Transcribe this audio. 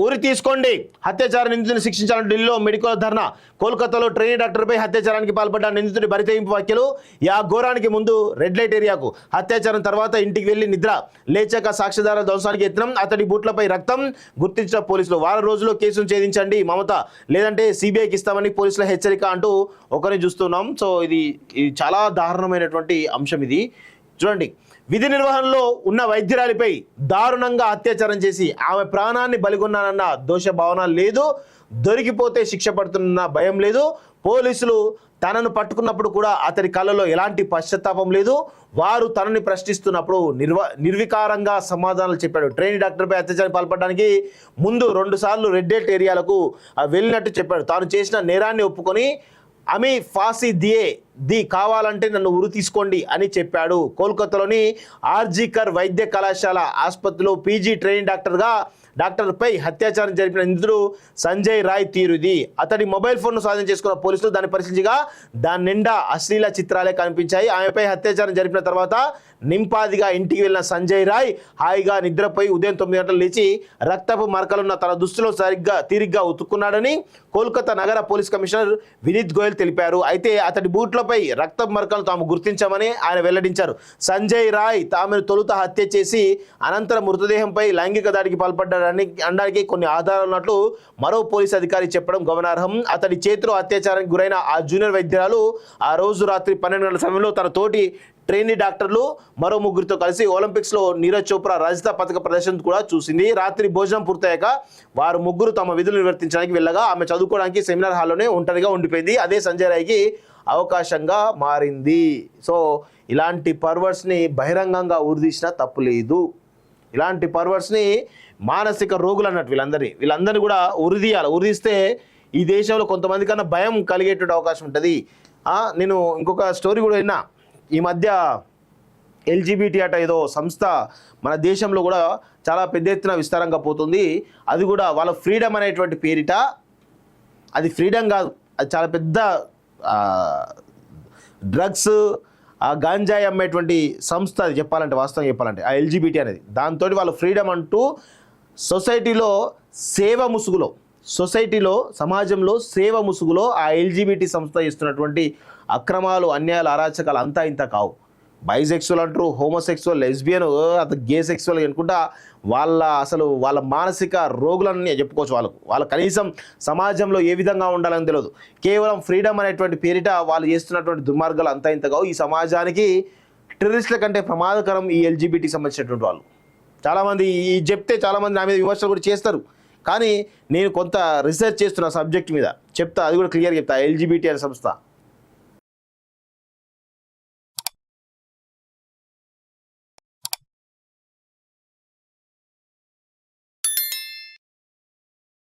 ఊరి తీసుకోండి, అత్యాచార నిందితుడిని శిక్షించాలని ఢిల్లీలో మెడికల్ ధర్నా. కోల్కతాలో ట్రైనీ డాక్టర్పై అత్యాచారానికి పాల్పడ్డ నిందితుడి బరితెగింపు వ్యాఖ్యలు. ఘోరానికి ముందు రెడ్ లైట్ ఏరియాకు, అత్యాచారం తర్వాత ఇంటికి వెళ్లి నిద్ర, లేచాక సాక్ష్యాధారాల ధ్వంసానికి యత్నం, అతడి బూట్లపై రక్తం, గుర్తించిన పోలీసులు. వారం రోజుల్లో కేసును ఛేదించండి మమత, లేదంటే సిబిఐకి ఇస్తామని పోలీసుల హెచ్చరిక అంటూ ఒకరిని చూస్తున్నాం. సో ఇది చాలా దారుణమైనటువంటి అంశం. ఇది చూడండి, విధి నిర్వహణలో ఉన్న వైద్యురాలిపై దారుణంగా అత్యాచారం చేసి ఆమె ప్రాణాన్ని బలిగొన్నానన్న దోష భావన లేదు, దొరికిపోతే శిక్ష పడుతున్న భయం లేదు. పోలీసులు తనను పట్టుకున్నప్పుడు కూడా అతడి కళ్ళలో ఎలాంటి పశ్చాత్తాపం లేదు. వారు తనని ప్రశ్నిస్తున్నప్పుడు నిర్వికారంగా సమాధానాలు చెప్పాడు. ట్రైనీ డాక్టర్పై అత్యాచారం పాల్పడడానికి ముందు 2 సార్లు రెడ్ లైట్ ఏరియాలకు వెళ్ళినట్టు చెప్పాడు. తాను చేసిన నేరాన్ని ఒప్పుకొని అమీ ఫాసీ ది కావాలంటే నన్ను ఉరి తీసుకోండి అని చెప్పాడు. కోల్కతాలోని ఆర్జీకర్ వైద్య కళాశాల ఆసుపత్రిలో పీజీ ట్రైనింగ్ డాక్టర్పై అత్యాచారం జరిపిన నిందితుడు సంజయ్ రాయ్ తీరుది. అతడి మొబైల్ ఫోన్ను స్వాధీనం చేసుకున్న పోలీసులు దాన్ని పరిశీలించగా దాని నిండా అశ్లీల చిత్రాలే కనిపించాయి. ఆమెపై అత్యాచారం జరిపిన తర్వాత నింపాదిగా ఇంటికి వెళ్ళిన సంజయ్ రాయ్ హాయిగా నిద్రపోయి ఉదయం 9 గంటలు లేచి రక్తపు మరకలున్న తన దుస్తులో తీరిగ్గా ఉతుక్కున్నాడని కోల్కతా నగర పోలీస్ కమిషనర్ వినీత్ గోయల్ తెలిపారు. అయితే అతడి బూట్లపై రక్తపు మరకలు తాము గుర్తించామని ఆయన వెల్లడించారు. సంజయ్ రాయ్ తామెను తొలుత హత్య చేసి అనంతరం మృతదేహంపై లైంగిక దాడికి పాల్పడ్డాడని అనడానికి కొన్ని ఆధారాలు ఉన్నట్లు మరో పోలీస్ అధికారి చెప్పడం గమనార్హం. అతడి చేతిలో అత్యాచారానికి గురైన ఆ జూనియర్ వైద్యురాలు ఆ రోజు రాత్రి 12 గంటల సమయంలో తన తోటి ట్రైనీ డాక్టర్లు మరో 3 కలిసి ఒలింపిక్స్లో నీరజ్ చోప్రా రజత పథక ప్రదర్శన కూడా చూసింది. రాత్రి భోజనం పూర్తయ్యాక వారు 3 తమ విధులు నిర్వర్తించడానికి వెళ్ళగా ఆమె చదువుకోవడానికి సెమినార్ హాల్లోనే ఒంటరిగా ఉండిపోయింది. అదే సంజయ్ రాయ్కి అవకాశంగా మారింది. సో ఇలాంటి పర్వర్స్ని బహిరంగంగా ఉరిదీసినా తప్పు లేదు. ఇలాంటి పర్వర్స్ని మానసిక రోగులు అన్నట్టు వీళ్ళందరినీ కూడా ఉరిదీస్తే ఈ దేశంలో కొంతమంది కన్నా భయం కలిగేటువంటి అవకాశం ఉంటుంది. నేను ఇంకొక స్టోరీ కూడా విన్నా. ఈ మధ్య ఎల్జీబీటీ అట ఏదో సంస్థ మన దేశంలో కూడా చాలా పెద్ద ఎత్తున విస్తారంగా పోతుంది. అది కూడా వాళ్ళ ఫ్రీడమ్ అనేటువంటి పేరిట, అది ఫ్రీడమ్ కాదు, అది చాలా పెద్ద డ్రగ్స్ గాంజాయి అమ్మేటువంటి సంస్థ. అది వాస్తవం చెప్పాలంటే ఆ ఎల్జీబీటీ అనేది. దాంతో వాళ్ళ ఫ్రీడమ్ అంటూ సమాజంలో సేవ ముసుగులో ఆ ఎల్జీబీటీ సంస్థ ఇస్తున్నటువంటి అక్రమాలు, అన్యాయాలు, అరాచకాలు అంతా ఇంత కావు. బైసెక్సువల్ అంటారు, హోమోసెక్సువల్, లెస్బియన్, గే సెక్సువల్ అనుకుంటా వాళ్ళ మానసిక రోగులని చెప్పుకోవచ్చు. వాళ్ళ కనీసం సమాజంలో ఏ విధంగా ఉండాలని తెలియదు. కేవలం ఫ్రీడమ్ అనేటువంటి పేరిట వాళ్ళు చేస్తున్నటువంటి దుర్మార్గాలు అంతా ఇంత కావు. ఈ సమాజానికి టెర్రరిస్టుల కంటే ప్రమాదకరం ఈ ఎల్జీబీటీకి సంబంధించినటువంటి వాళ్ళు. చాలామంది చెప్తే చాలామంది నా మీద విమర్శలు కూడా చేస్తారు. కానీ నేను కొంత రీసెర్చ్ చేస్తున్న సబ్జెక్ట్ మీద చెప్తా, అది కూడా క్లియర్గా చెప్తా. ఎల్జీబీటీ అనే సంస్థ